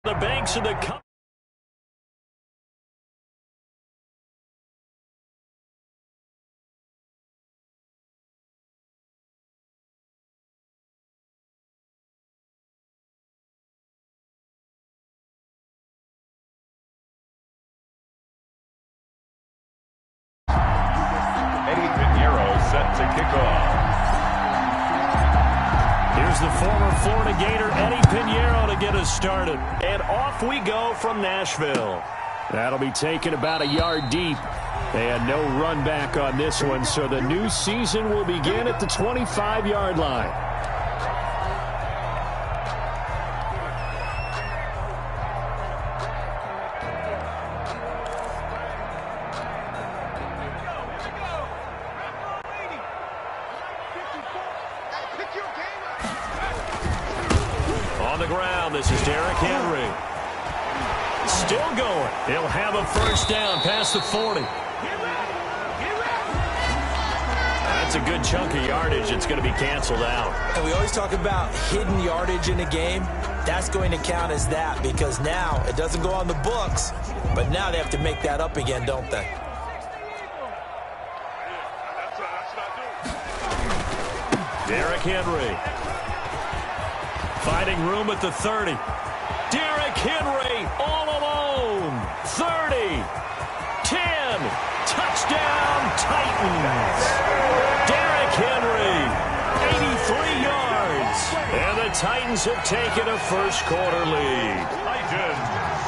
The banks of the cup. Set to kick off. Here's the former Florida Gator, Eddie Pinheiro, to get us started. And off we go from Nashville. That'll be taken about a yard deep. They had no run back on this one, so the new season will begin at the 25-yard line. On the ground, this is Derrick Henry. Still going. He'll have a first down past the 40. That's a good chunk of yardage. It's going to be canceled out. And we always talk about hidden yardage in a game. That's going to count as that because now it doesn't go on the books, but now they have to make that up again, don't they? Derrick Henry. Finding room at the 30. Derrick Henry all alone. 30. 10. Touchdown Titans. Derrick Henry. 83 yards. And the Titans have taken a first quarter lead.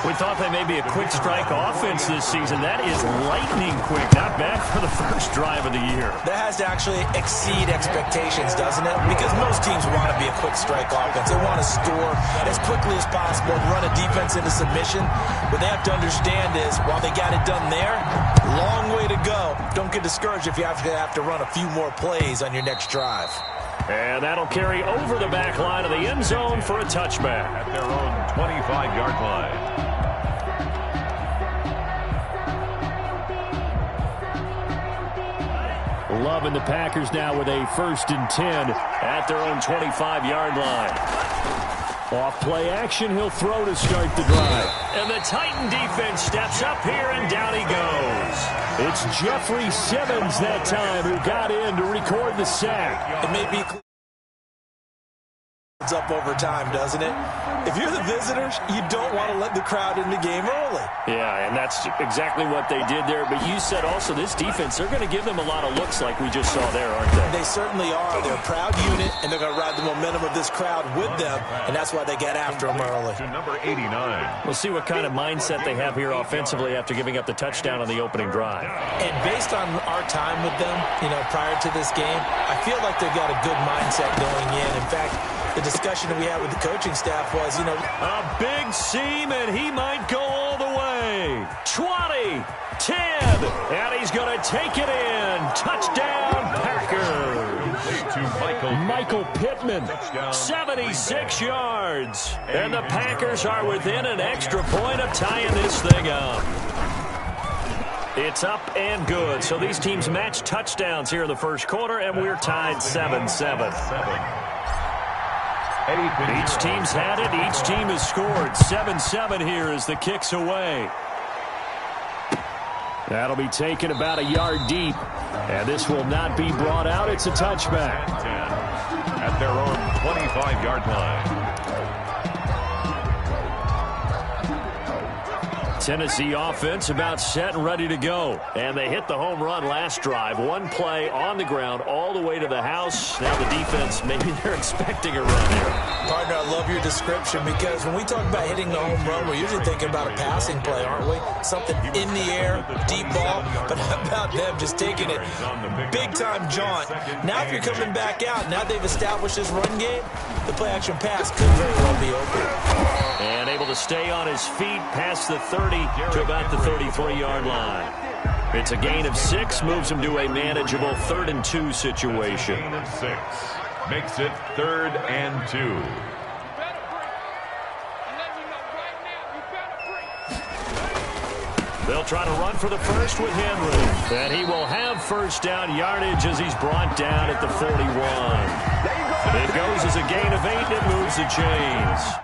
We thought they may be a quick strike offense this season. That is lightning quick. Not bad for the first drive of the year. That has to actually exceed expectations, doesn't it? Because most teams want to be a quick strike offense. They want to score as quickly as possible and run a defense into submission. What they have to understand is, while they got it done there, long way to go. Don't get discouraged if you have to run a few more plays on your next drive. And that'll carry over the back line of the end zone for a touchback. At their own 25-yard line. Loving the Packers now with a 1st and 10 at their own 25-yard line. Off play action, he'll throw to start the drive. And the Titan defense steps up here, and down he goes. It's Jeffrey Simmons that time who got in to record the sack. It may be up over time, doesn't it? If you're the visitors, you don't want to let the crowd in the game early. Yeah, and that's exactly what they did there. But you said also this defense, they're going to give them a lot of looks like we just saw there, aren't they? They certainly are. They're a proud unit, and they're going to ride the momentum of this crowd with them, and that's why they get after them early. To number 89. We'll see what kind of mindset they have here offensively after giving up the touchdown on the opening drive. And based on our time with them, prior to this game, I feel like they've got a good mindset going in. In fact, the discussion that we had with the coaching staff was, a big seam, and he might go all the way. 20, 10, and he's going to take it in. Touchdown, Packers. To Michael Pittman, 76 yards. And the Packers are within an extra point of tying this thing up. It's up and good. So these teams match touchdowns here in the first quarter, and we're tied 7-7. Each team's had it. Each team has scored. 7-7 here as the kick's away. That'll be taken about a yard deep. And this will not be brought out. It's a touchback. At their own 25-yard line. Tennessee offense about set and ready to go. And they hit the home run last drive. One play on the ground all the way to the house. Now the defense, maybe they're expecting a run here. Partner, I love your description because when we talk about hitting the home run, we're usually thinking about a passing play, aren't we? Something in the air, deep ball. But how about them just taking it big-time jaunt? Now if you're coming back out, now they've established this run game, the play-action pass could very well be open. And able to stay on his feet past the 30 to about the 33-yard line. It's a gain of 6, moves him to a manageable 3rd and 2 situation. Gain of 6 makes it 3rd and 2. They'll try to run for the first with Henry. And he will have first down yardage as he's brought down at the 41. It goes as a gain of 8, and it moves the chains.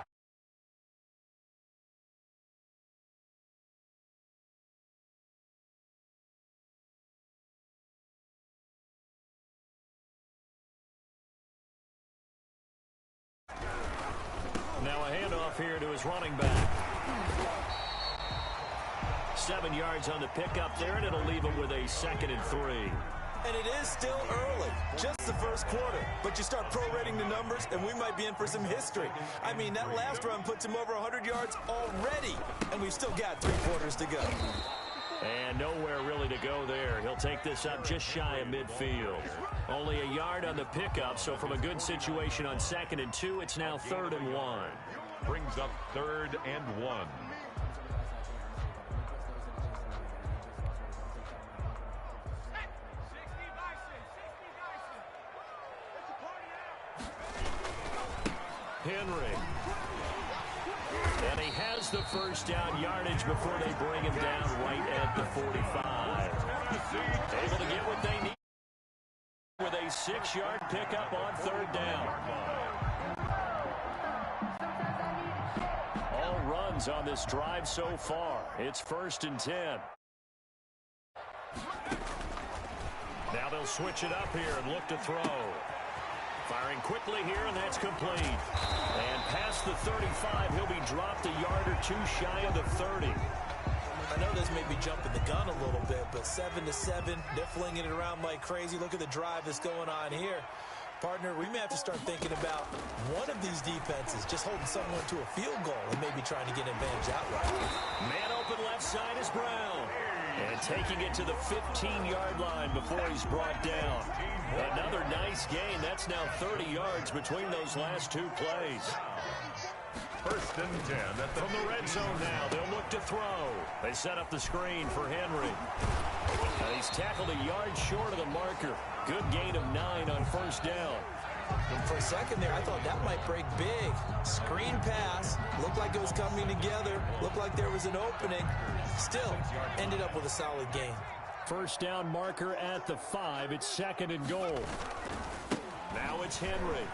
Now a handoff here to his running back. 7 yards on the pickup there, and it'll leave him with a 2nd and 3. And it is still early, just the first quarter. But you start prorating the numbers, and we might be in for some history. I mean, that last run puts him over 100 yards already, and we've still got 3 quarters to go. And nowhere really to go there. He'll take this up just shy of midfield. Only a yard on the pickup, so from a good situation on 2nd and 2, it's now 3rd and 1. Brings up 3rd and 1. Henry. And he has the first down yardage before they bring him down right at the 45. Able to get what they need with a 6-yard pickup on 3rd down. All runs on this drive so far. It's 1st and 10. Now they'll switch it up here and look to throw. Firing quickly here, and that's complete. And past the 35, he'll be dropped a yard or 2 shy of the 30. I know this may be jumping the gun a little bit, but 7-7, they're flinging it around like crazy. Look at the drive that's going on here. Partner, we may have to start thinking about one of these defenses just holding someone to a field goal and maybe trying to get an advantage outright. Man open left side is Brown. And taking it to the 15-yard line before he's brought down. Another nice gain. That's now 30 yards between those last 2 plays. 1st and 10. From the red zone now, they'll look to throw. They set up the screen for Henry. And he's tackled a yard short of the marker. Good gain of 9 on 1st down. And for a second there, I thought that might break big. Screen pass. Looked like it was coming together. Looked like there was an opening. Still, ended up with a solid gain. 1st down marker at the 5. It's 2nd and goal. Now it's Henry.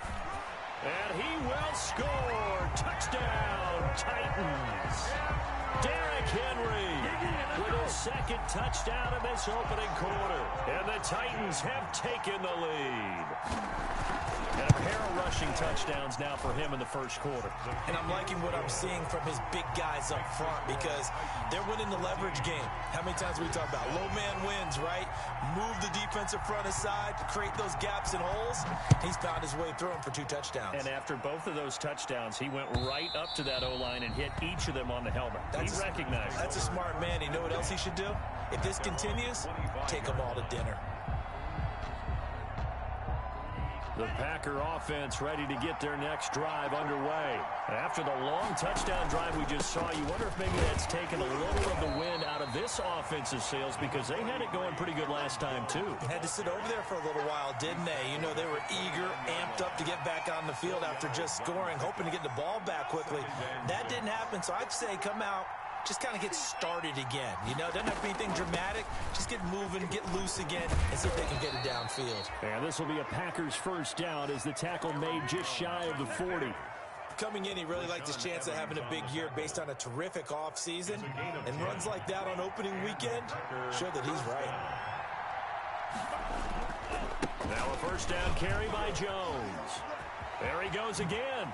And he will score. Touchdown, Titans. Derrick Henry with his 2nd touchdown in this opening quarter. And the Titans have taken the lead. And a pair of rushing touchdowns now for him in the 1st quarter. And I'm liking what I'm seeing from his big guys up front because they're winning the leverage game. How many times we talk about low man wins, right? Move the defensive front aside, create those gaps and holes. He's found his way through them for 2 touchdowns. And after both of those touchdowns, he went right up to that O-line and hit each of them on the helmet. He recognized. That's a smart man. You know what else he should do? If this continues, take them all to dinner. The Packer offense ready to get their next drive underway. After the long touchdown drive we just saw, you wonder if maybe that's taken a little of the wind out of this offensive sails because they had it going pretty good last time too. Had to sit over there for a little while, didn't they? You know, they were eager, amped up to get back on the field after just scoring, hoping to get the ball back quickly. That didn't happen, so I'd say come out, just kind of get started again. You know, it doesn't have to be anything dramatic. Just get moving, get loose again, and see if they can get it downfield. And this will be a Packers 1st down as the tackle made just shy of the 40. Coming in, he really liked his chance of having a big year based on a terrific offseason. And runs like that on opening weekend show that he's right. Now a 1st down carry by Jones. There he goes again.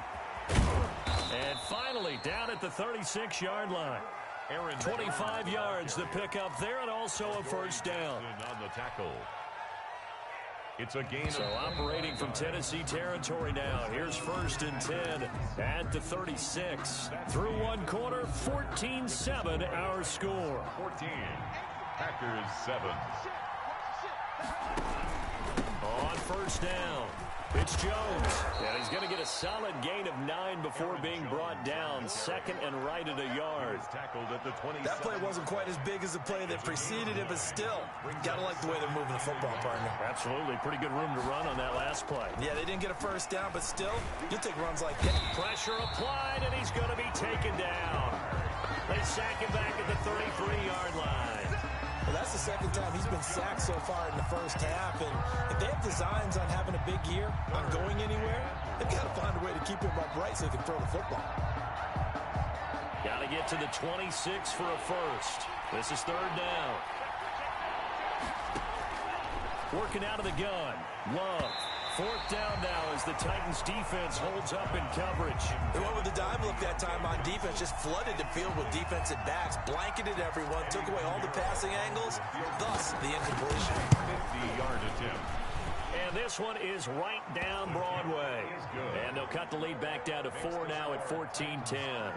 And finally down at the 36-yard line. 25 yards the pickup there, and also a 1st down. On the tackle. It's a gain. So operating from Tennessee territory now. Here's 1st and 10 at the 36. Through 1 quarter, 14-7 our score. 14. Packers 7. On 1st down, it's Jones. And he's going to get a solid gain of 9 before being brought down. 2nd and right at a yard. Tackled at the 27. That play wasn't quite as big as the play that preceded it, but still, gotta like the way they're moving the football, partner. Absolutely. Pretty good room to run on that last play. Yeah, they didn't get a 1st down, but still, you'll take runs like that. Pressure applied, and he's going to be taken down. They sack him back at the 33-yard line. Well, that's the 2nd time he's been sacked so far in the 1st half, and if they have designs on having a big year, on going anywhere, they've got to find a way to keep him upright so he can throw the football. Got to get to the 26 for a 1st. This is 3rd down. Working out of the gun. Love Fourth down now as the Titans defense holds up in coverage. They went with the dime look that time on defense, just flooded the field with defensive backs, blanketed everyone, took away all the passing angles, thus the incompletion. 50-yard attempt. And this one is right down Broadway. And they'll cut the lead back down to 4 now at 14-10.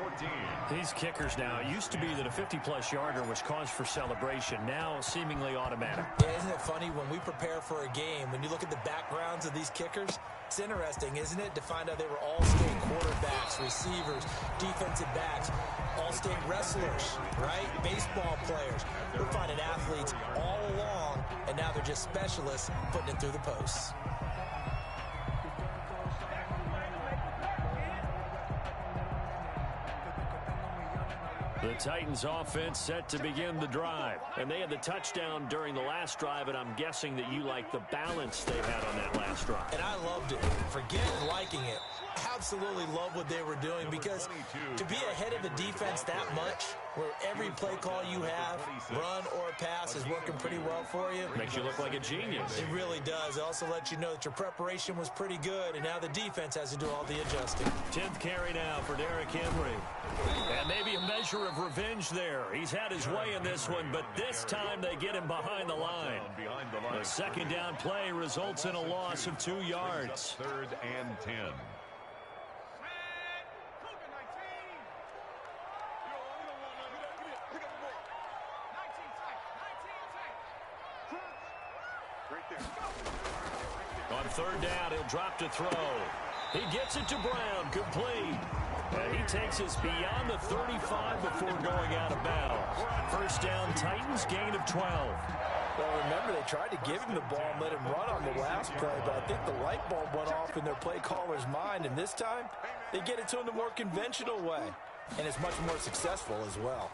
These kickers now, it used to be that a 50-plus yarder was cause for celebration. Now seemingly automatic. Yeah, isn't it funny when we prepare for a game, when you look at the backgrounds of these kickers, it's interesting, isn't it, to find out they were all-state quarterbacks, receivers, defensive backs, all-state wrestlers, right? Baseball players. We're finding athletes all along, and now they're just specialists putting it through the posts. The Titans offense set to begin the drive. And they had the touchdown during the last drive, and I'm guessing that you like the balance they had on that last drive. And I loved it. Forget liking it. Absolutely love what they were doing, because to be ahead of a defense that much, where every play call you have, run or pass, is working pretty well for you. Makes you look like a genius. It really does. It also lets you know that your preparation was pretty good, and now the defense has to do all the adjusting. 10th carry now for Derrick Henry. And maybe a measure of revenge there. He's had his way in this one, but this time they get him behind the line. The second down play results in a loss of 2 yards. 3rd and 10. On 3rd down, he'll drop to throw. He gets it to Brown, complete. And he takes us beyond the 35 before going out of bounds. First down, Titans, gain of 12. Well, remember, they tried to give him the ball and let him run on the last play, but I think the light bulb went off in their play caller's mind, and this time, they get it to him the more conventional way, and it's much more successful as well.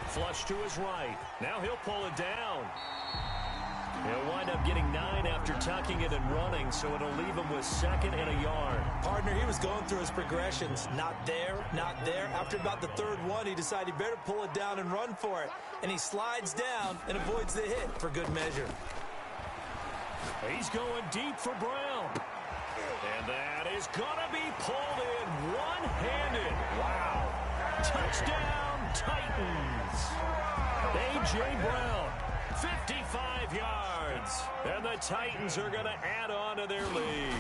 Flush to his right. Now he'll pull it down. He'll wind up getting 9 after tucking it and running, so it'll leave him with 2nd and a yard. Partner, he was going through his progressions. Not there, not there. After about the 3rd one, he decided he better pull it down and run for it. And he slides down and avoids the hit for good measure. He's going deep for Brown. And that is going to be pulled in one-handed. Wow. Touchdown, Titans. A.J. Brown. 55 yards, and the Titans are going to add on to their lead.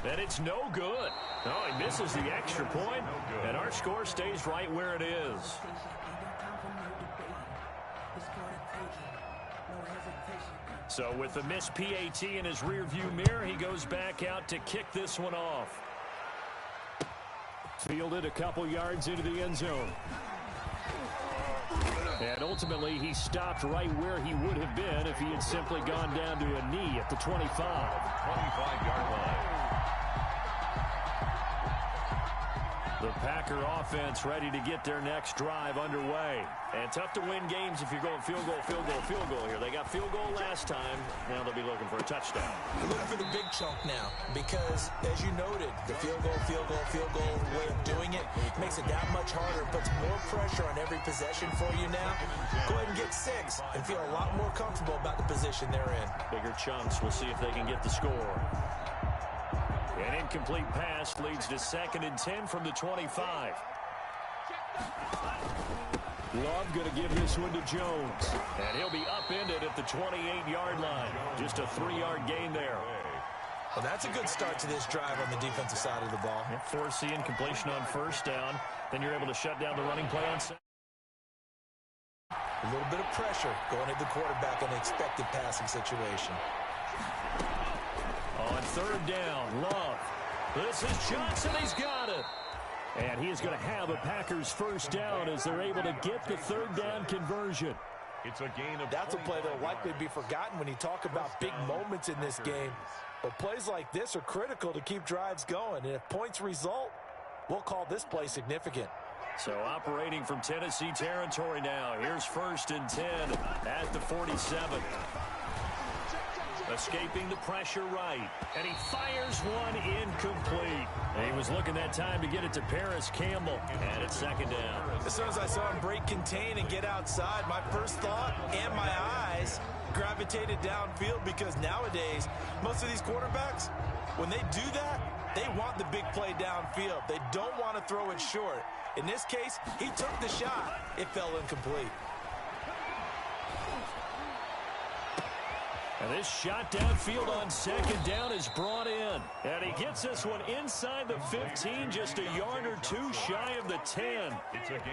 And it's no good. No, he misses the extra point, and our score stays right where it is. So with the missed PAT in his rearview mirror, he goes back out to kick this one off. Fielded a couple yards into the end zone. And ultimately, he stopped right where he would have been if he had simply gone down to a knee at the 25. 25-yard line. The Packer offense ready to get their next drive underway. And tough to win games if you're going field goal, field goal, field goal here. They got field goal last time. Now they'll be looking for a touchdown. They're looking for the big chunk now because, as you noted, the field goal way of doing it makes it that much harder, puts more pressure on every possession for you now. Go ahead and get 6 and feel a lot more comfortable about the position they're in. Bigger chunks. We'll see if they can get the score. An incomplete pass leads to 2nd and 10 from the 25. Love going to give this one to Jones. And he'll be upended at the 28-yard line. Just a 3-yard gain there. Well, that's a good start to this drive on the defensive side of the ball. Force the incompletion on 1st down. Then you're able to shut down the running play on 2nd. A little bit of pressure going at the quarterback in an expected passing situation. On 3rd down, Love. This is Johnson. He's got it. And he is going to have a Packers first down as they're able to get the 3rd down conversion. It's a gain of That's a play that will likely be forgotten when you talk about big moments in this game. But plays like this are critical to keep drives going. And if points result, we'll call this play significant. So operating from Tennessee territory now. Here's 1st and 10 at the 47. Escaping the pressure right. And he fires one incomplete. And he was looking that time to get it to Paris Campbell. And it's second down. As soon as I saw him break contain and get outside, my first thought and my eyes gravitated downfield, because nowadays, most of these quarterbacks, when they do that, they want the big play downfield. They don't want to throw it short. In this case, he took the shot. It fell incomplete. And this shot downfield on second down is brought in. And he gets this one inside the 15, just a yard or two shy of the 10.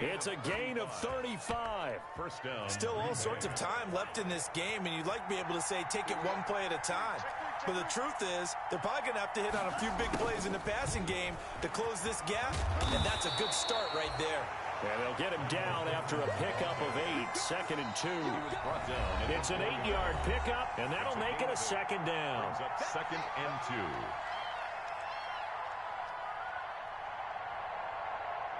It's a gain of 35. First down. Still all sorts of time left in this game, and you'd like to be able to say take it one play at a time. But the truth is, they're probably going to have to hit on a few big plays in the passing game to close this gap, and that's a good start right there. And they'll get him down after a pickup of 8, second and 2. It's an 8-yard pickup, and that'll make it a second down. Second and 2.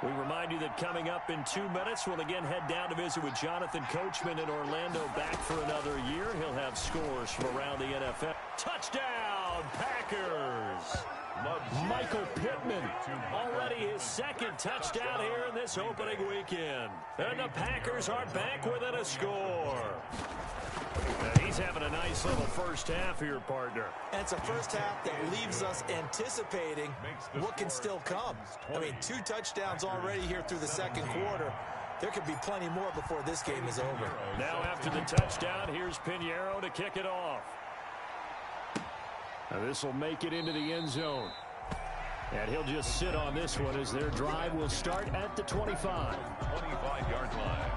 We remind you that coming up in 2 minutes, we'll again head down to visit with Jonathan Coachman in Orlando, back for another year. He'll have scores from around the NFL. Touchdown, Packers! Michael Pittman, already his second touchdown here in this opening weekend. And the Packers are back within a score. And he's having a nice little first half here, partner. And it's a first half that leaves us anticipating what can still come. I mean, 2 touchdowns already here through the second quarter. There could be plenty more before this game is over. Now after the touchdown, here's Pinheiro to kick it off. Now this will make it into the end zone. And he'll just sit on this one as their drive will start at the 25. 25-yard line.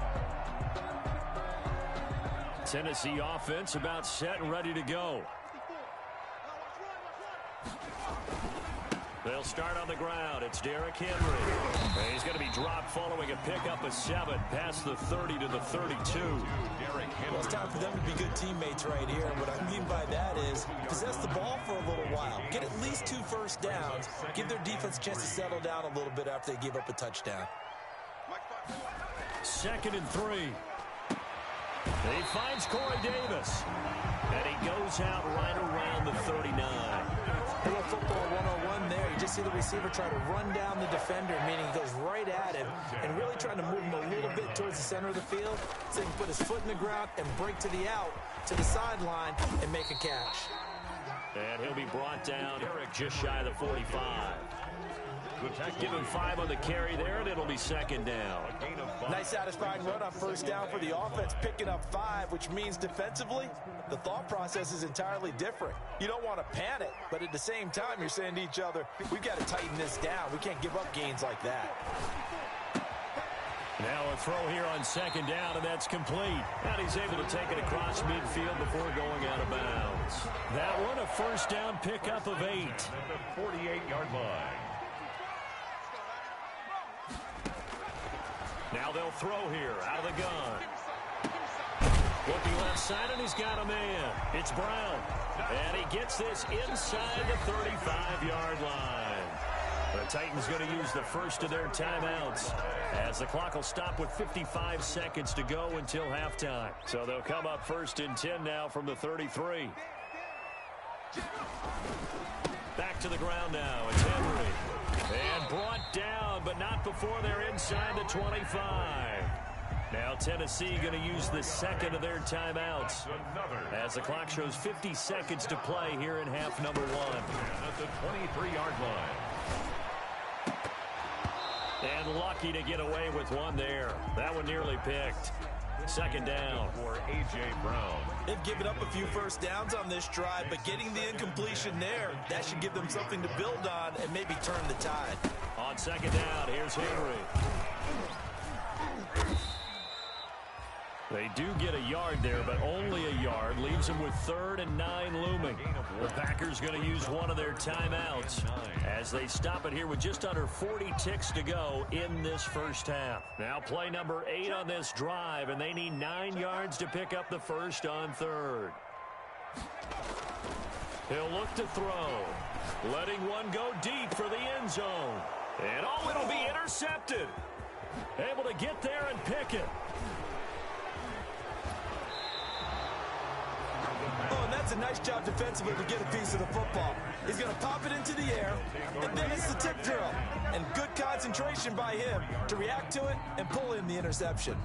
Tennessee offense about set and ready to go. They'll start on the ground. It's Derrick Henry. And he's going to be dropped following a pickup of 7 past the 30 to the 32. Well, it's time for them to be good teammates right here. And what I mean by that is possess the ball for a little while. Get at least 2 first downs. Give their defense a chance to settle down a little bit after they give up a touchdown. Second and 3. He finds Corey Davis. And he goes out right around the 39. A little football 101 there. You just see the receiver try to run down the defender, meaning he goes right at him and really trying to move him a little bit towards the center of the field so he can put his foot in the ground and break to the out, to the sideline, and make a catch. And he'll be brought down just shy of the 45. Give him 5 on the carry there, and it'll be second down. Nice satisfying run on first down for the offense, picking up 5, which means defensively, the thought process is entirely different. You don't want to panic, but at the same time, you're saying to each other, we've got to tighten this down. We can't give up gains like that. Now a throw here on second down, and that's complete. And he's able to take it across midfield before going out of bounds. That one, a first down pickup of 8. At the 48-yard line. Now they'll throw here out of the gun. Looking left side, and he's got a man. It's Brown. And he gets this inside the 35-yard line. The Titans going to use the first of their timeouts as the clock will stop with 55 seconds to go until halftime. So they'll come up first and 10 now from the 33. Back to the ground now. It's Henry. And brought down, but not before they're inside the 25. Now Tennessee going to use the second of their timeouts as the clock shows 50 seconds to play here in half number 1. At the 23-yard line. And lucky to get away with one there. That one nearly picked. Second down for A.J. Brown. They've given up a few first downs on this drive, but getting the incompletion there, that should give them something to build on and maybe turn the tide. On second down, here's Henry. They do get a yard there, but only a yard. Leaves them with 3rd and 9 looming. The Packers going to use one of their timeouts as they stop it here with just under 40 ticks to go in this first half. Now play number 8 on this drive, and they need 9 yards to pick up the first on 3rd. He'll look to throw. Letting one go deep for the end zone. And oh, it'll be intercepted. Able to get there and pick it. Oh, and that's does a nice job defensively to get a piece of the football. He's going to pop it into the air, and then it's the tip drill. And good concentration by him to react to it and pull in the interception.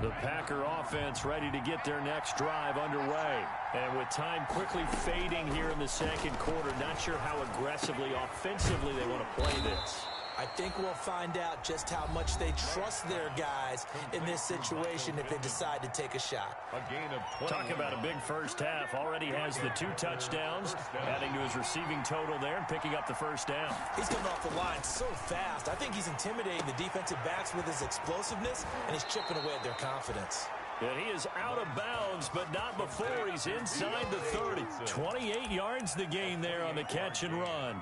The Packer offense ready to get their next drive underway. And with time quickly fading here in the second quarter, not sure how aggressively, offensively they want to play this. I think we'll find out just how much they trust their guys in this situation if they decide to take a shot. A gain of 20. Talk about a big first half. Already has the 2 touchdowns, adding to his receiving total there and picking up the first down. He's coming off the line so fast. I think he's intimidating the defensive backs with his explosiveness, and he's chipping away at their confidence. And he is out of bounds, but not before he's inside the 30. 28 yards the gain there on the catch and run.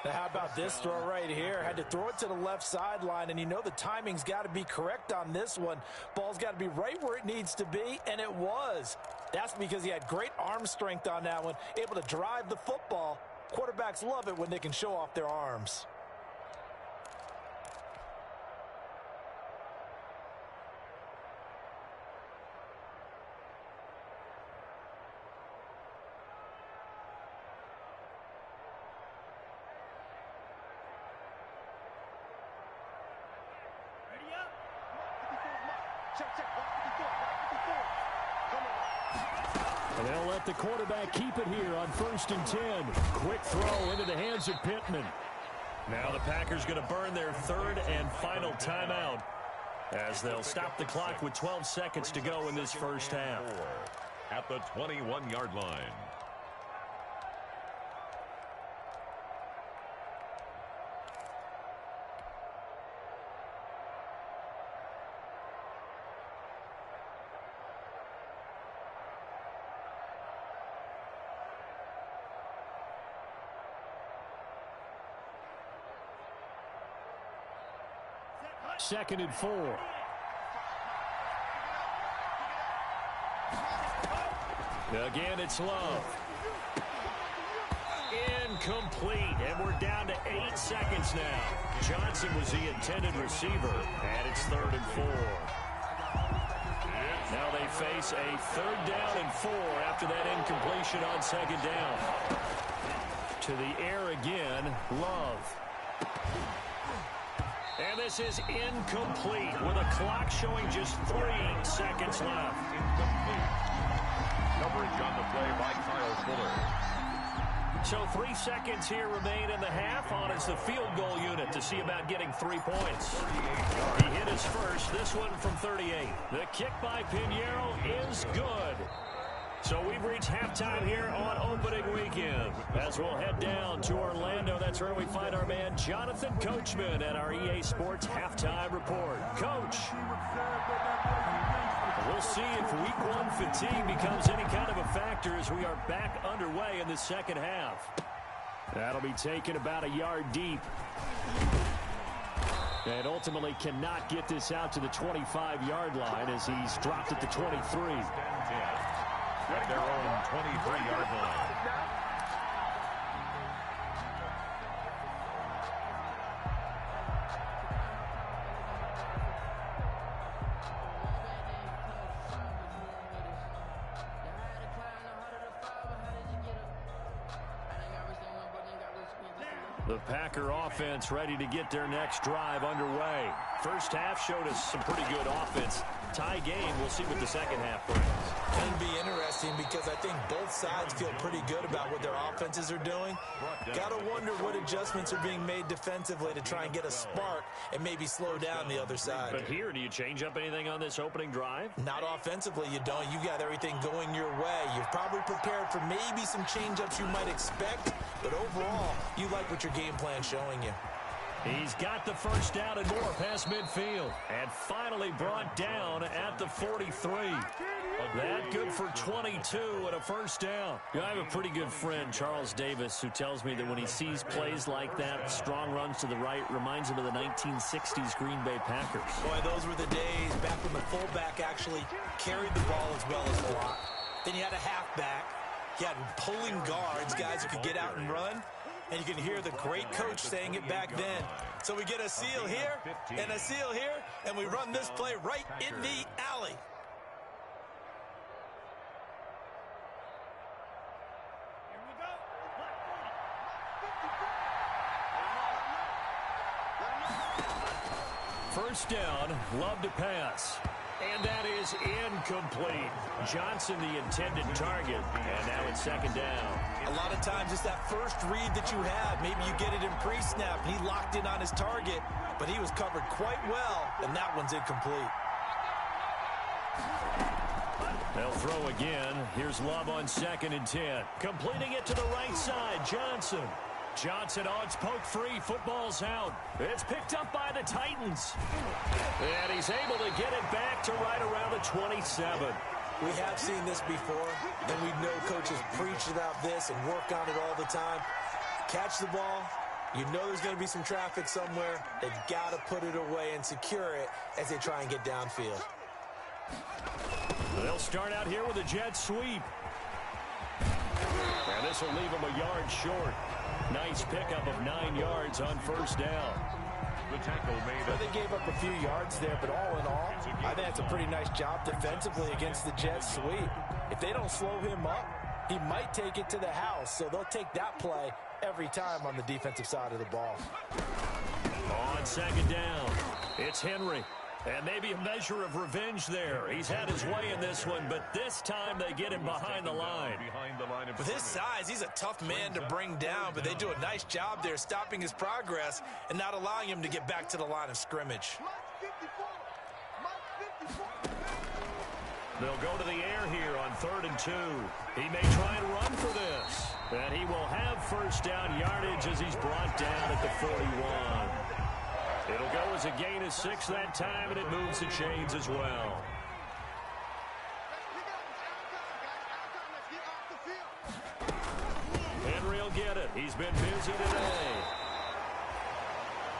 Now, how about this throw right here? Had to throw it to the left sideline, and you know the timing's got to be correct on this one. Ball's got to be right where it needs to be, and it was. That's because he had great arm strength on that one, able to drive the football. Quarterbacks love it when they can show off their arms. And they'll let the quarterback keep it here on 1st and 10. Quick throw into the hands of Pittman. Now the Packers going to burn their 3rd and final timeout as they'll stop the clock with 12 seconds to go in this first half. At the 21-yard line. Second and 4. Again, it's Love. Incomplete, and we're down to 8 seconds now. Johnson was the intended receiver, and it's 3rd and 4. Now they face a 3rd down and 4 after that incompletion on 2nd down. To the air again, Love. And this is incomplete with a clock showing just 3 seconds left. Coverage on the play by Kyle Fuller. So 3 seconds here remain in the half. On is the field goal unit to see about getting 3 points. He hit his first, this one from 38. The kick by Pinheiro is good. So we've reached halftime here on opening weekend. As we'll head down to Orlando, that's where we find our man Jonathan Coachman at our EA Sports Halftime Report. Coach, we'll see if Week 1 fatigue becomes any kind of a factor as we are back underway in the second half. That'll be taken about a yard deep. And ultimately cannot get this out to the 25-yard line as he's dropped at the 23. At their own 23-yard line. The Packer offense ready to get their next drive underway. First half showed us some pretty good offense. Tie game, we'll see what the second half brings. It'll be interesting because I think both sides feel pretty good about what their offenses are doing. Got to wonder what adjustments are being made defensively to try and get a spark and maybe slow down the other side. But here, do you change up anything on this opening drive? Not offensively, you don't. You got everything going your way. You've probably prepared for maybe some change-ups you might expect, but overall, you like what your game plan's showing you. He's got the first down and more past midfield. And finally brought down at the 43. That good for 22 and a first down. I have a pretty good friend, Charles Davis, who tells me that when he sees plays like that, strong runs to the right, reminds him of the 1960s Green Bay Packers. Boy, those were the days back when the fullback actually carried the ball as well as blocked. Then you had a halfback. You had pulling guards, guys who could get out and run. And you can hear the great coach saying it back then. So we get a seal here and a seal here, and we run this play right in the alley. First down, Love to pass. And that is incomplete. Johnson, the intended target. And now it's second down. A lot of times it's that first read that you have. Maybe you get it in pre-snap, and he locked in on his target, but he was covered quite well, and that one's incomplete. They'll throw again. Here's Love on 2nd and 10. Completing it to the right side, Johnson. Johnson, it's poked free. Football's out. It's picked up by the Titans. And he's able to get it back to right around the 27. We have seen this before, and we know coaches preach about this and work on it all the time. Catch the ball. You know there's going to be some traffic somewhere. They've got to put it away and secure it as they try and get downfield. They'll start out here with a jet sweep. And this will leave them a yard short. Nice pickup of 9 yards on first down. The tackle made. Well, they gave up a few yards there, but all in all, I think that's a pretty nice job defensively against the jet sweep. If they don't slow him up, he might take it to the house, so they'll take that play every time on the defensive side of the ball. On second down, it's Henry. And maybe a measure of revenge there. He's had his way in this one, but this time they get him behind the line. With his size, he's a tough man to bring down, but they do a nice job there stopping his progress and not allowing him to get back to the line of scrimmage. They'll go to the air here on 3rd and 2. He may try and run for this. And he will have first down yardage as he's brought down at the 41. It'll go as a gain of 6 that time, and it moves the chains as well. Henry will get it. He's been busy today.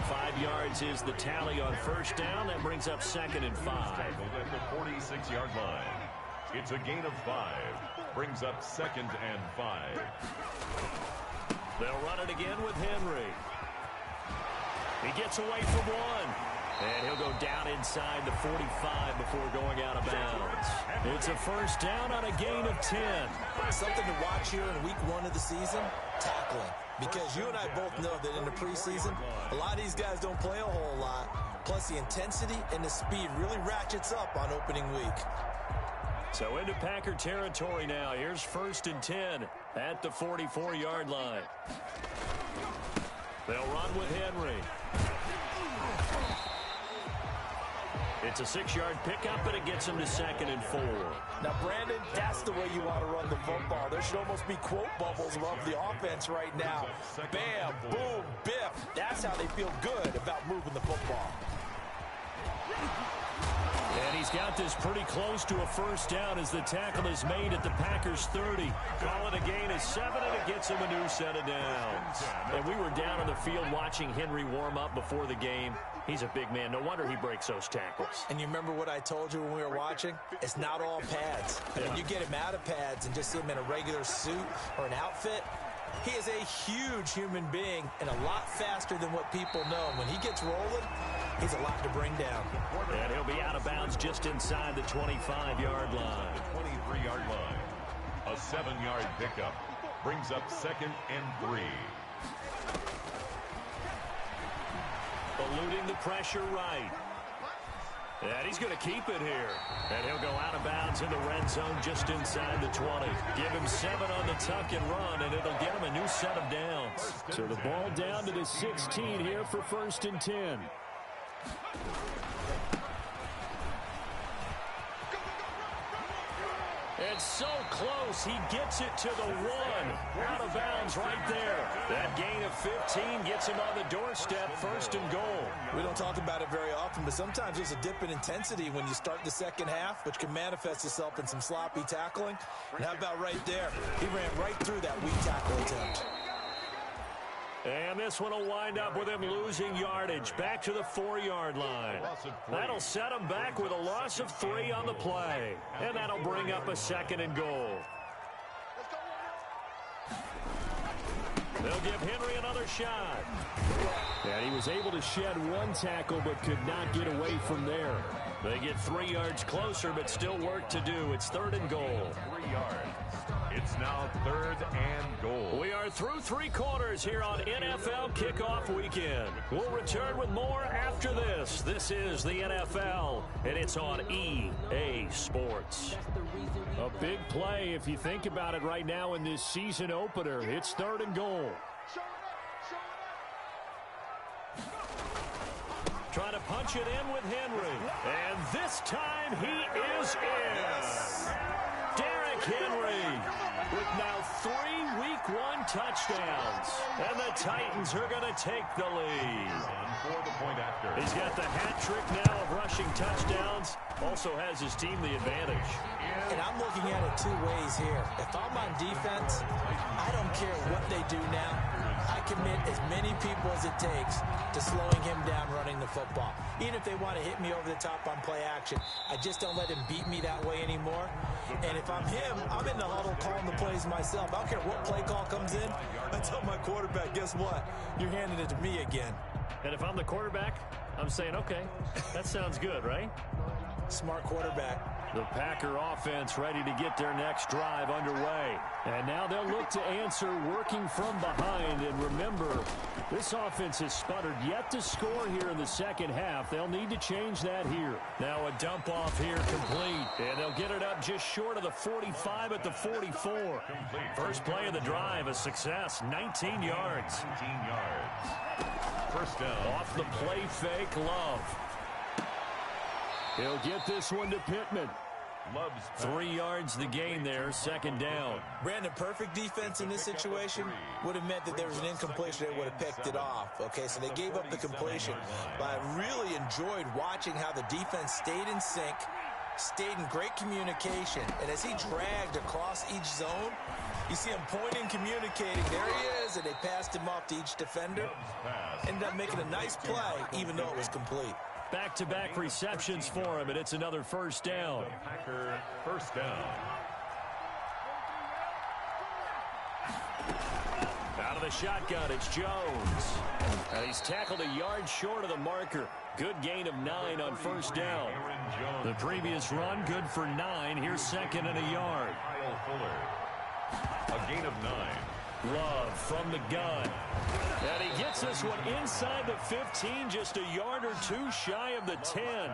5 yards is the tally on first down. That brings up 2nd and 5. At the 46-yard line. It's a gain of 5. Brings up 2nd and 5. They'll run it again with Henry. He gets away from one. And he'll go down inside the 45 before going out of bounds. It's a first down on a gain of 10. Something to watch here in week 1 of the season, tackling. Because you and I both know that in the preseason, a lot of these guys don't play a whole lot. Plus the intensity and the speed really ratchets up on opening week. So into Packer territory now. Here's 1st and 10 at the 44-yard line. They'll run with Henry. It's a 6-yard pickup, and it gets him to 2nd and 4. Now, Brandon, that's the way you want to run the football. There should almost be quote bubbles above the offense right now. Bam, boom, biff. That's how they feel good about moving the football. And he's got this pretty close to a first down as the tackle is made at the Packers' 30. Call it a gain of 7, and it gets him a new set of downs. And we were down on the field watching Henry warm up before the game. He's a big man. No wonder he breaks those tackles. And you remember what I told you when we were watching? It's not all pads. And when you get him out of pads and just see him in a regular suit or an outfit, he is a huge human being and a lot faster than what people know. When he gets rolling, he's a lot to bring down. And he'll be out of bounds just inside the 25-yard line. The 23-yard line. A 7-yard pickup. Brings up 2nd and 3. Eluding the pressure right. And he's going to keep it here. And he'll go out of bounds in the red zone just inside the 20. Give him 7 on the tuck and run, and it'll get him a new set of downs. So the ball down to the 16 here for 1st and 10. It's so close. He gets it to the 1. Out of bounds right there. That gain of 15 gets him on the doorstep, 1st and goal. We don't talk about it very often, but sometimes there's a dip in intensity when you start the second half, which can manifest itself in some sloppy tackling. And how about right there? He ran right through that weak tackle attempt. And this one will wind up with him losing yardage back to the 4-yard line. That'll set him back with a loss of 3 on the play. And that'll bring up a 2nd and goal. They'll give Henry another shot. And he was able to shed one tackle but could not get away from there. They get 3 yards closer but still work to do. It's 3rd and goal. 3 yards. It's now 3rd and goal. We are through 3 quarters here on NFL Kickoff Weekend. We'll return with more after this. This is the NFL, and it's on EA Sports. A big play if you think about it right now in this season opener. It's 3rd and goal. Trying to punch it in with Henry. And this time he is in. Derrick Henry with now 3 Week 1 touchdowns. And the Titans are going to take the lead. For the point after. He's got the hat trick now of rushing touchdowns. Also has his team the advantage. And I'm looking at it 2 ways here. If I'm on defense, I don't care what they do now. I commit as many people as it takes to slowing him down running the football. Even if they want to hit me over the top on play action, I just don't let him beat me that way anymore. And if I'm him, I'm in the huddle calling the plays myself. I don't care what play call comes in. I tell my quarterback, guess what? You're handing it to me again. And if I'm the quarterback, I'm saying, okay, that sounds good, right? Smart quarterback. The Packer offense ready to get their next drive underway. And now they'll look to answer working from behind. And remember, this offense has sputtered yet to score here in the second half. They'll need to change that here. Now a dump off here complete. And they'll get it up just short of the 45 at the 44. First play of the drive, a success, 19 yards. 19 yards. First down. Off the play fake, Love. He'll get this one to Pittman. 3 yards the gain there, 2nd down. Brandon, perfect defense in this situation would have meant that there was an incompletion. They would have picked it off. Okay, so they gave up the completion. But I really enjoyed watching how the defense stayed in sync, stayed in great communication. And as he dragged across each zone, you see him pointing, communicating. There he is, and they passed him off to each defender. Ended up making a nice play, even though it was complete. Back-to-back receptions for him, and it's another first down. Packer first down. Out of the shotgun, it's Jones. And he's tackled a yard short of the marker. Good gain of 9 on first down. The previous run, good for 9. Here's 2nd and a yard. Kyle Fuller. A gain of 9. Love from the gun. And he gets this one inside the 15, just a yard or 2 shy of the 10.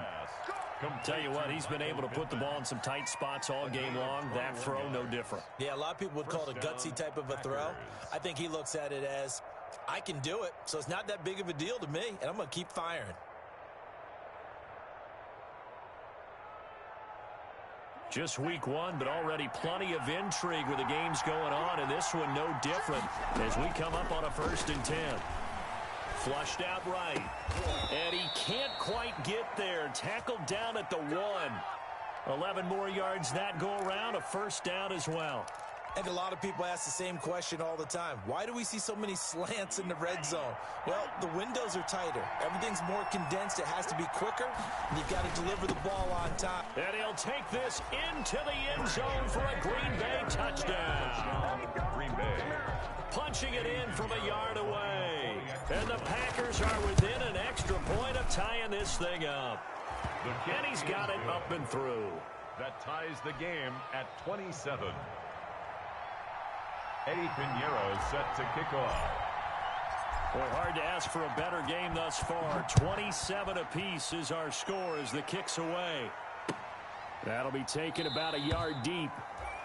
Tell you what, he's been able to put the ball in some tight spots all game long. That throw, no different. Yeah, a lot of people would call it a gutsy type of a throw. I think he looks at it as, I can do it, so it's not that big of a deal to me, and I'm going to keep firing. Just week 1, but already plenty of intrigue with the games going on, and this one no different as we come up on a 1st and 10. Flushed out right, and he can't quite get there. Tackled down at the 1. 11 more yards that go around, a first down as well. And a lot of people ask the same question all the time. Why do we see so many slants in the red zone? Well, the windows are tighter. Everything's more condensed. It has to be quicker, and you've got to deliver the ball on time. And he'll take this into the end zone for a Green Bay touchdown. Green Bay. Punching it in from a yard away. And the Packers are within an extra point of tying this thing up. And he's got it up and through. That ties the game at 27. Eddie Pinheiro is set to kick off. Well, hard to ask for a better game thus far. 27 apiece is our score as the kick's away. That'll be taken about a yard deep.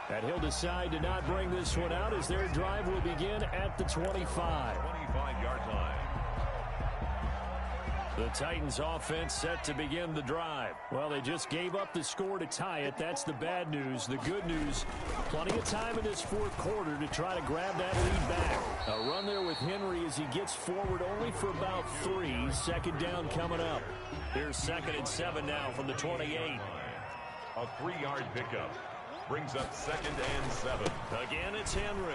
And he'll decide to not bring this one out as their drive will begin at the 25. 25-yard line. The Titans offense set to begin the drive. Well, they just gave up the score to tie it. That's the bad news. The good news, plenty of time in this 4th quarter to try to grab that lead back. A run there with Henry as he gets forward only for about 3. 2nd down coming up. Here's 2nd and 7 now from the 28. A 3-yard pickup. Brings up 2nd and 7. Again, it's Henry.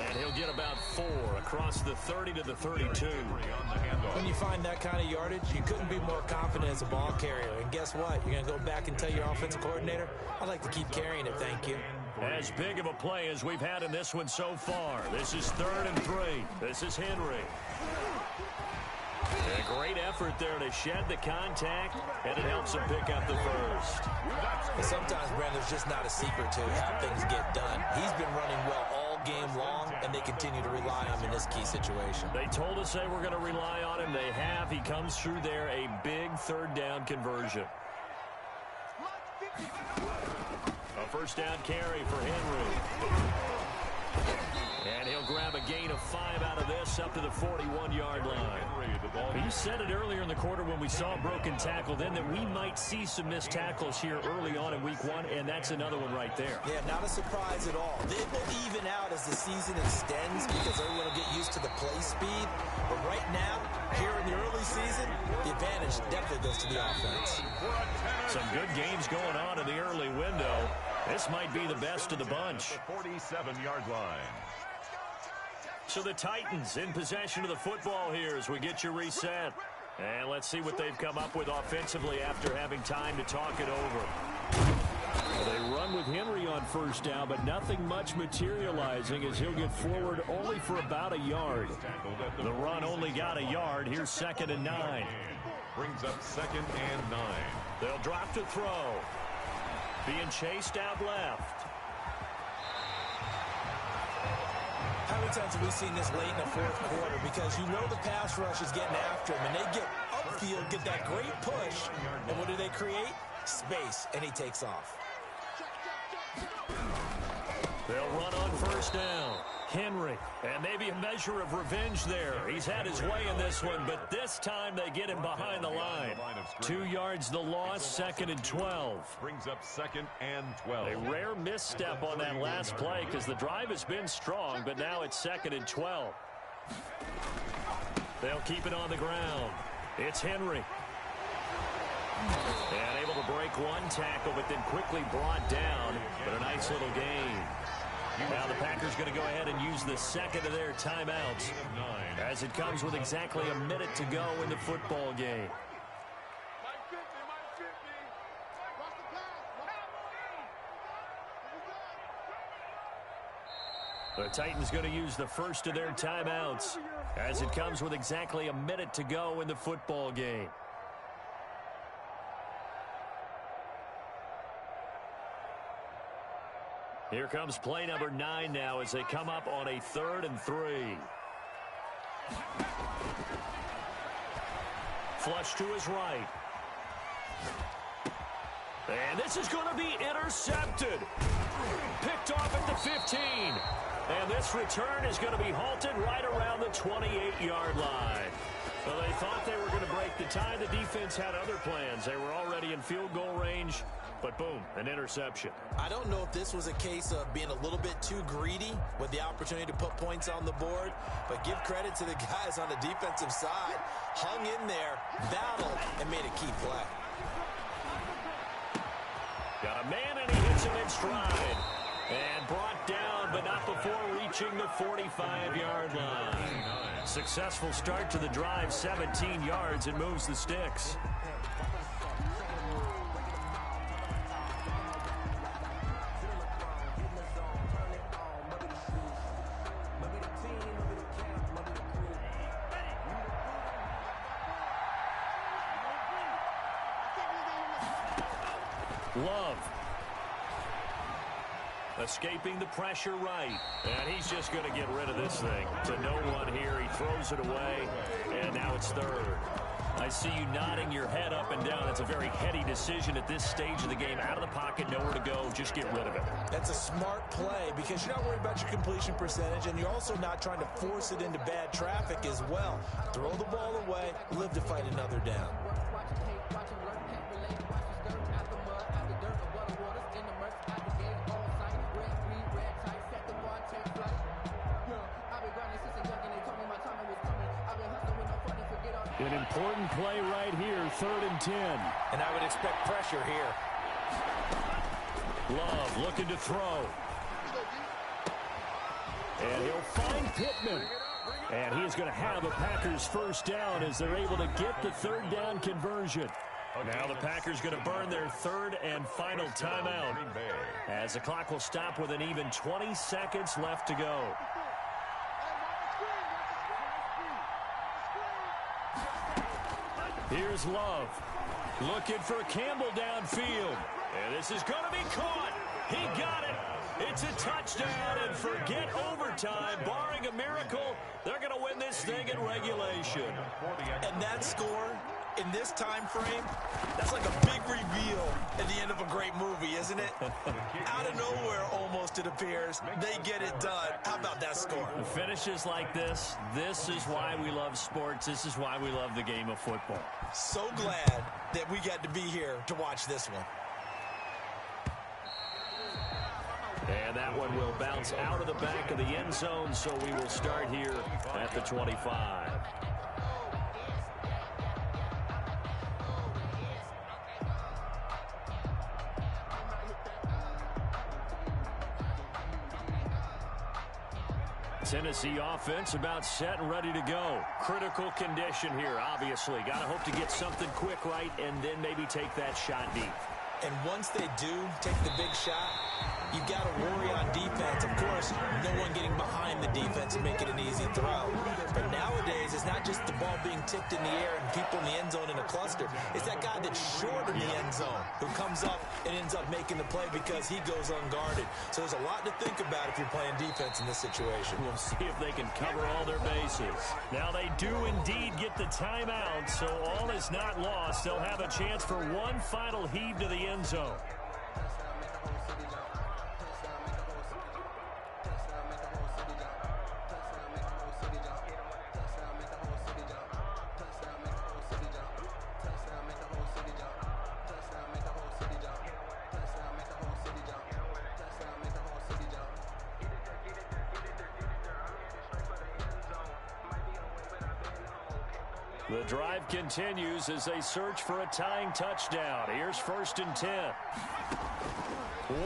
And he'll get about 4 across the 30 to the 32. When you find that kind of yardage, you couldn't be more confident as a ball carrier. And guess what? You're going to go back and tell your offensive coordinator, I'd like to keep carrying it, thank you. As big of a play as we've had in this one so far. This is 3rd and 3. This is Henry. A great effort there to shed the contact, and it helps him pick up the first. Sometimes, Brandon, there's just not a secret to how things get done. He's been running well all game long, and they continue to rely on him in this key situation. They told us they were going to rely on him. They have. He comes through there, a big 3rd down conversion. A 1st down carry for Henry. And he'll grab a gain of 5 out of this up to the 41-yard line. You said it earlier in the quarter when we saw a broken tackle then that we might see some missed tackles here early on in week 1, and that's another one right there. Yeah, not a surprise at all. They will even out as the season extends because everyone will get used to the play speed. But right now, here in the early season, the advantage definitely goes to the offense. Some good games going on in the early window. This might be the best of the bunch. 47-yard line. So the Titans in possession of the football here as we get you reset. And let's see what they've come up with offensively after having time to talk it over. They run with Henry on 1st down, but nothing much materializing as he'll get forward only for about a yard. The run only got a yard. Here's 2nd and 9. Brings up 2nd and 9. They'll drop to throw. Being chased out left. How many times have we seen this late in the 4th quarter? Because you know the pass rush is getting after him, and they get upfield, get that great push, and what do they create? Space, and he takes off. They'll run on 1st down. Henry, and maybe a measure of revenge there. He's had his way in this one, but this time they get him behind the line. 2 yards the loss, 2nd and 12. Brings up 2nd and 12. A rare misstep on that last play because the drive has been strong, but now it's 2nd and 12. They'll keep it on the ground. It's Henry. And able to break one tackle, but then quickly brought down. But a nice little gain. Now the Packers going to go ahead and use the 2nd of their timeouts as it comes with exactly a minute to go in the football game. The Titans going to use the 1st of their timeouts as it comes with exactly a minute to go in the football game. Here comes play number 9 now as they come up on a 3rd and 3. Flush to his right. And this is going to be intercepted. Picked off at the 15. And this return is going to be halted right around the 28-yard line. Well, they thought they were going to break the tie. The defense had other plans. They were already in field goal range. But boom, an interception. I don't know if this was a case of being a little bit too greedy with the opportunity to put points on the board, but give credit to the guys on the defensive side. Hung in there, battled, and made a key play. Got a man, and he hits him in stride. And brought down, but not before reaching the 45-yard line. Successful start to the drive, 17 yards, and moves the sticks. Love. Escaping the pressure right. And he's just going to get rid of this thing. To no one here. He throws it away. And now it's 3rd. I see you nodding your head up and down. It's a very heady decision at this stage of the game. Out of the pocket, nowhere to go. Just get rid of it. That's a smart play because you're not worried about your completion percentage, and you're also not trying to force it into bad traffic as well. Throw the ball away, live to fight another down. An important play right here, 3rd and 10. And I would expect pressure here. Love looking to throw. And he'll find Pittman. And he is going to have a Packers 1st down as they're able to get the 3rd down conversion. Now the Packers going to burn their third and final timeout, as the clock will stop with an even 20 seconds left to go. Here's Love. Looking for Campbell downfield. And this is going to be caught. He got it. It's a touchdown, and forget overtime. Barring a miracle, they're going to win this thing in regulation. And that score in this time frame, that's like a big reveal at the end of a great movie, isn't it? Out of nowhere, almost, it appears, they get it done. How about that score? The finishes like this is why we love sports. This is why we love the game of football. So glad that we got to be here to watch this one. And that one will bounce out of the back of the end zone, so we will start here at the 25. Tennessee offense about set and ready to go. Critical condition here, obviously. Got to hope to get something quick right and then maybe take that shot deep. And once they do take the big shot, you've got to worry on defense. Of course, no one getting behind the defense and make it an easy throw. But nowadays, it's not just the ball being tipped in the air and people in the end zone in a cluster. It's that guy that's short in the end zone who comes up and ends up making the play because he goes unguarded. So there's a lot to think about if you're playing defense in this situation. We'll see if they can cover all their bases. Now they do indeed get the timeout, so all is not lost. They'll have a chance for one final heave to the end zone. The drive continues as they search for a tying touchdown. Here's 1st and 10.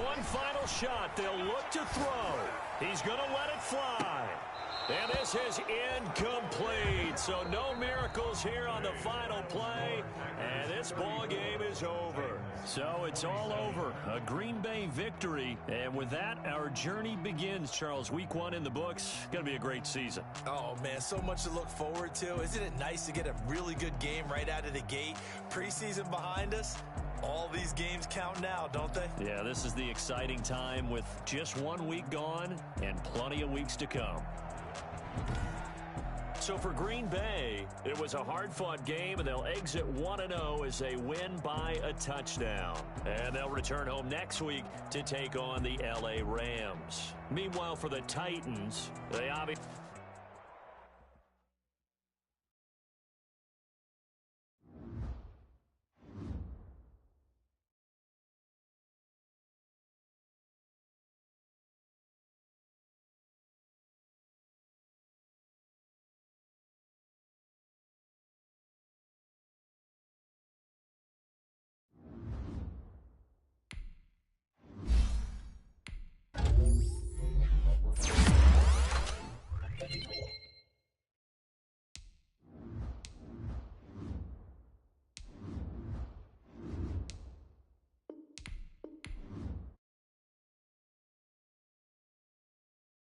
One final shot. They'll look to throw. He's going to let it fly. And this is incomplete. So no miracles here on the final play. And this ball game is over. So it's all over. A Green Bay victory. And with that, our journey begins, Charles. Week 1 in the books. Going to be a great season. Oh, man, so much to look forward to. Isn't it nice to get a really good game right out of the gate? Preseason behind us. All these games count now, don't they? Yeah, this is the exciting time with just 1 week gone and plenty of weeks to come. So for Green Bay, it was a hard-fought game, and they'll exit 1-0 as they win by a touchdown. And they'll return home next week to take on the LA Rams. Meanwhile, for the Titans, they obviously...